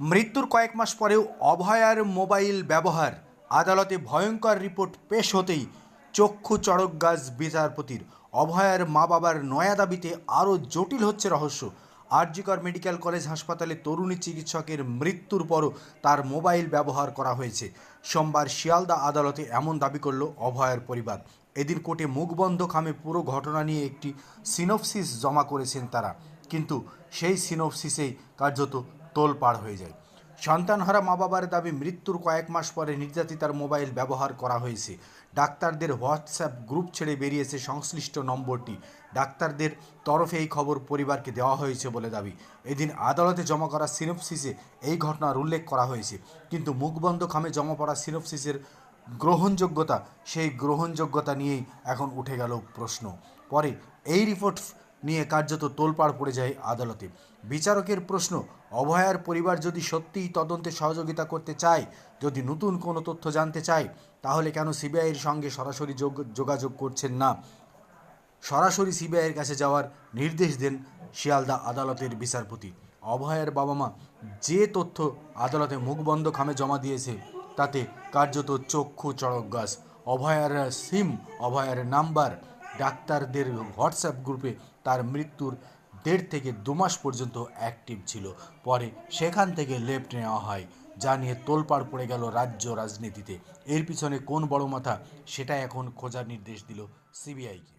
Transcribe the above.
মৃত্যুর কয়েক মাস পরেও অভয়ার মোবাইল ব্যবহার, আদালতে ভয়ঙ্কর রিপোর্ট পেশ হতেই চক্ষু চড়ক গাছ বিচারপতির। অভয়ার মা বাবার নয়া দাবিতে আরও জটিল হচ্ছে রহস্য। আরজিকর মেডিকেল কলেজ হাসপাতালে তরুণী চিকিৎসকের মৃত্যুর পরও তার মোবাইল ব্যবহার করা হয়েছে। সোমবার শিয়ালদা আদালতে এমন দাবি করল অভয়ার পরিবার। এদিন কোর্টে মুখবন্ধ খামে পুরো ঘটনা নিয়ে একটি সিনোপসিস জমা করেছেন তারা, কিন্তু সেই সিনোপসিসেই কার্যত তোলপাড় হয়ে যায়। সন্তানহারা মা বাবার দাবি, মৃত্যুর কয়েক মাস পরে নির্যাতিতার মোবাইল ব্যবহার করা হয়েছে। ডাক্তারদের হোয়াটসঅ্যাপ গ্রুপ ছেড়ে বেরিয়েছে সংশ্লিষ্ট নম্বরটি। ডাক্তারদের তরফে এই খবর পরিবারকে দেওয়া হয়েছে বলে দাবি। এদিন আদালতে জমা করা সিনোপসিসে এই ঘটনার উল্লেখ করা হয়েছে, কিন্তু মুখবন্ধ খামে জমা পড়া সিনোপসিসের গ্রহণযোগ্যতা, সেই গ্রহণযোগ্যতা নিয়েই এখন উঠে গেল প্রশ্ন। পরে এই রিপোর্ট নিয়ে কার্যত তোলপাড় পড়ে যায় আদালতে। বিচারকের প্রশ্ন, অভয়ার পরিবার যদি সত্যিই তদন্তে সহযোগিতা করতে চায়, যদি নতুন কোনো তথ্য জানতে চায়, তাহলে কেন সিবিআইয়ের সঙ্গে সরাসরি যোগাযোগ করছেন না? সরাসরি সিবিআইয়ের কাছে যাওয়ার নির্দেশ দেন শিয়ালদা আদালতের বিচারপতি। অভয়ার বাবা মা যে তথ্য আদালতে মুখবন্ধ খামে জমা দিয়েছে, তাতে কার্যত চক্ষু চড়ক গাছ। অভয়ার সিম, অভয়ার নাম্বার, ডাক্তারদের হোয়াটসঅ্যাপ গ্রুপে তার মৃত্যুর 1.5 থেকে 2 মাস পর্যন্ত অ্যাক্টিভ ছিল। পরে সেখান থেকে লেফট নেওয়া হয়, যা নিয়ে তোলপাড় পড়ে গেল রাজ্য রাজনীতিতে। এর পিছনে কোন বড় মাথা, সেটা এখন খোঁজার নির্দেশ দিল সিবিআইকে।